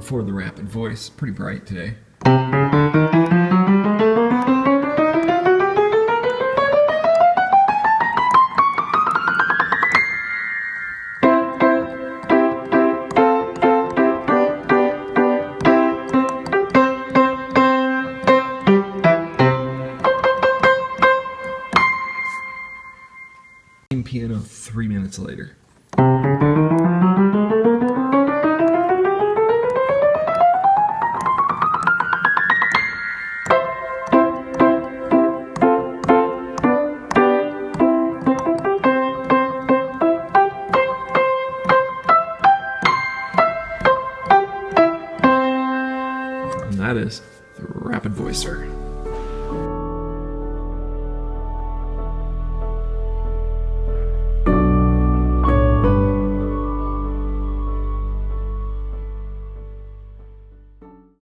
before the rapid voice. Pretty bright today. Piano 3 minutes later. And that is the rapid voicer.